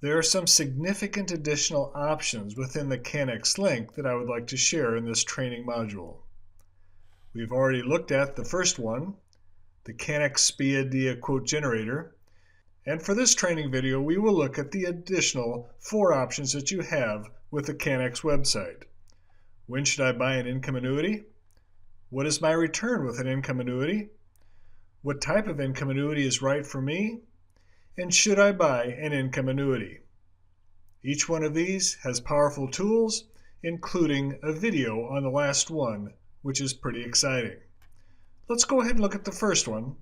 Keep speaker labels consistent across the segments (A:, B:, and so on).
A: There are some significant additional options within the Cannex link that I would like to share in this training module. We've already looked at the first one, the Cannex II quote generator, and for this training video we will look at the additional 4 options that you have with the Cannex website. When should I buy an income annuity? What is my return with an income annuity? What type of income annuity is right for me? And should I buy an income annuity? Each one of these has powerful tools, including a video on the last one, which is pretty exciting. Let's go ahead and look at the first one.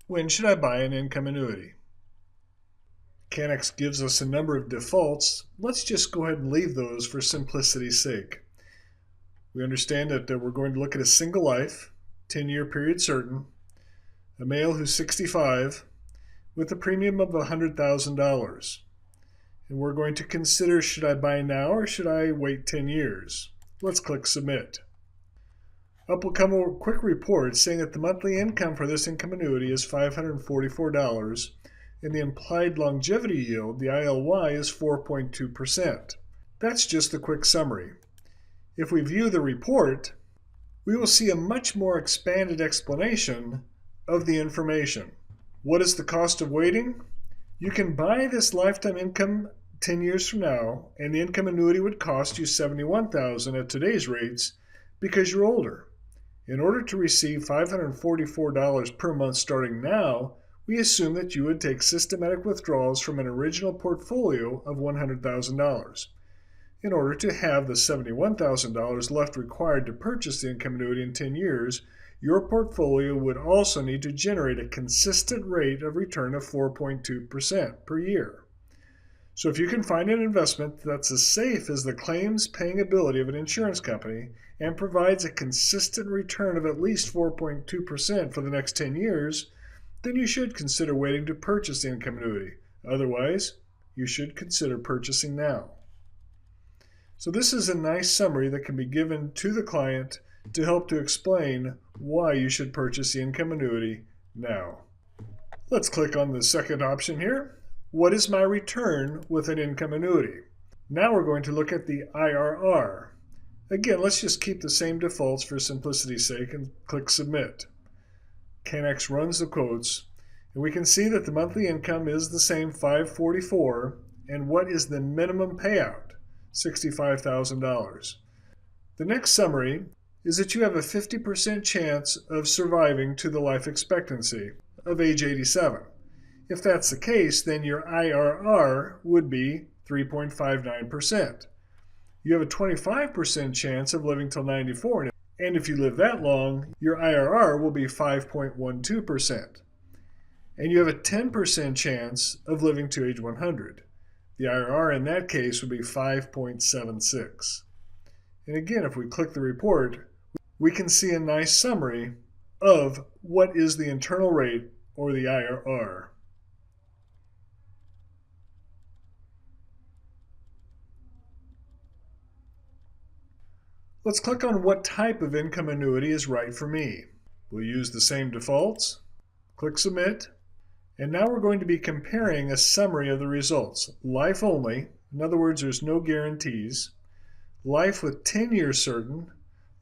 A: When should I buy an income annuity? Cannex gives us a number of defaults. Let's just go ahead and leave those for simplicity's sake. We understand that we're going to look at a single life, 10-year period certain, a male who's 65, with a premium of $100,000. And we're going to consider, should I buy now or should I wait 10 years? Let's click Submit. Up will come a quick report saying that the monthly income for this income annuity is $544, and the implied longevity yield, the ILY, is 4.2%. That's just a quick summary. If we view the report, we will see a much more expanded explanation of the information. What is the cost of waiting? You can buy this lifetime income 10 years from now, and the income annuity would cost you $71,000 at today's rates because you're older. In order to receive $544 per month starting now, we assume that you would take systematic withdrawals from an original portfolio of $100,000. In order to have the $71,000 left required to purchase the income annuity in 10 years, your portfolio would also need to generate a consistent rate of return of 4.2% per year. So if you can find an investment that's as safe as the claims paying ability of an insurance company and provides a consistent return of at least 4.2% for the next 10 years, then you should consider waiting to purchase the income annuity. Otherwise, you should consider purchasing now. So this is a nice summary that can be given to the client to help to explain why you should purchase the income annuity now. Let's click on the second option here. What is my return with an income annuity? Now we're going to look at the IRR. Again, let's just keep the same defaults for simplicity's sake and click Submit. Cannex runs the quotes, and we can see that the monthly income is the same, $544, and what is the minimum payout? $65,000. The next summary is that you have a 50% chance of surviving to the life expectancy of age 87. If that's the case, then your IRR would be 3.59%. You have a 25% chance of living till 94, and if you live that long, your IRR will be 5.12%. And you have a 10% chance of living to age 100. The IRR in that case would be 5.76. And again, if we click the report, we can see a nice summary of what is the internal rate, or the IRR. Let's click on what type of income annuity is right for me. We'll use the same defaults, click Submit, and now we're going to be comparing a summary of the results. Life only, in other words, there's no guarantees. Life with 10 years certain,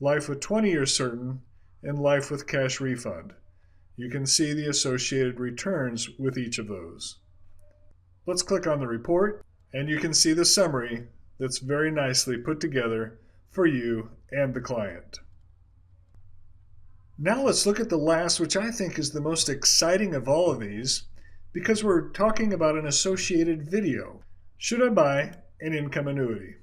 A: life with 20 years certain, and life with cash refund. You can see the associated returns with each of those. Let's click on the report, and you can see the summary that's very nicely put together for you and the client. Now let's look at the last, which I think is the most exciting of all of these, because we're talking about an associated video. Should I buy an income annuity?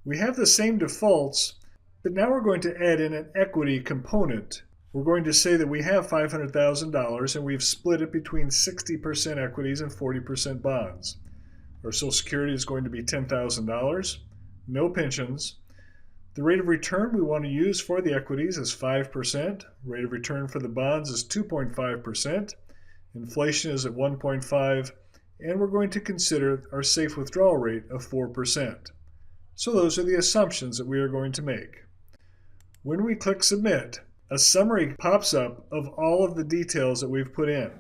A: We have the same defaults, but now we're going to add in an equity component. We're going to say that we have $500,000 and we've split it between 60% equities and 40% bonds. Our Social Security is going to be $10,000, no pensions. The rate of return we want to use for the equities is 5%. Rate of return for the bonds is 2.5%. Inflation is at 1.5%. And we're going to consider our safe withdrawal rate of 4%. So those are the assumptions that we are going to make. When we click Submit, a summary pops up of all of the details that we've put in.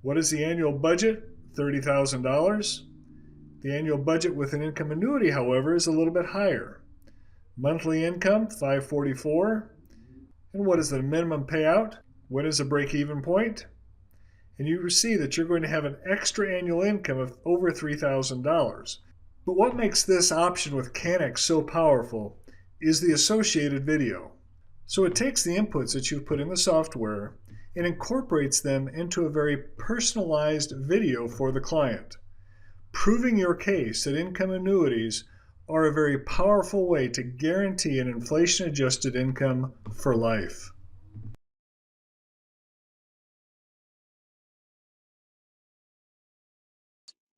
A: What is the annual budget $30,000. The annual budget with an income annuity, however, is a little bit higher. Monthly income, $544. And what is the minimum payout? When is the break-even point? And you see that you're going to have an extra annual income of over $3,000. But what makes this option with Cannex so powerful is the associated video. So it takes the inputs that you've put in the software and incorporates them into a very personalized video for the client, proving your case that income annuities are a very powerful way to guarantee an inflation-adjusted income for life.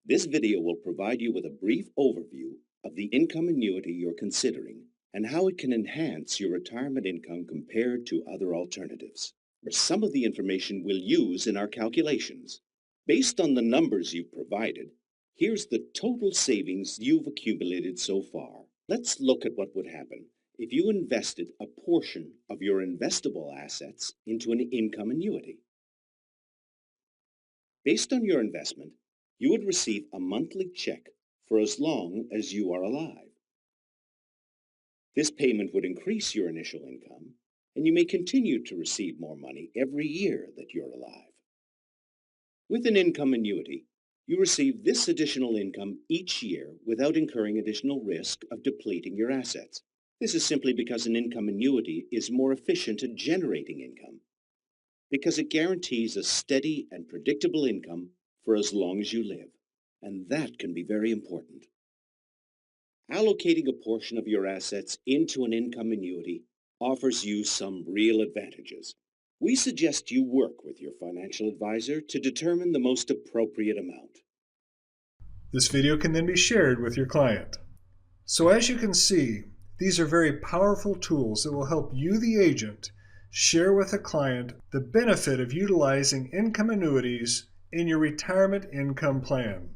B: This video will provide you with a brief overview of the income annuity you're considering and how it can enhance your retirement income compared to other alternatives. Some of the information we'll use in our calculations. Based on the numbers you've provided, here's the total savings you've accumulated so far. Let's look at what would happen if you invested a portion of your investable assets into an income annuity. Based on your investment, you would receive a monthly check for as long as you are alive. This payment would increase your initial income, and you may continue to receive more money every year that you're alive. With an income annuity, you receive this additional income each year without incurring additional risk of depleting your assets. This is simply because an income annuity is more efficient at generating income, because it guarantees a steady and predictable income for as long as you live, and that can be very important. Allocating a portion of your assets into an income annuity offers you some real advantages. We suggest you work with your financial advisor to determine the most appropriate amount.
A: This video can then be shared with your client. So as you can see, these are very powerful tools that will help you, the agent, share with a client the benefit of utilizing income annuities in your retirement income plan.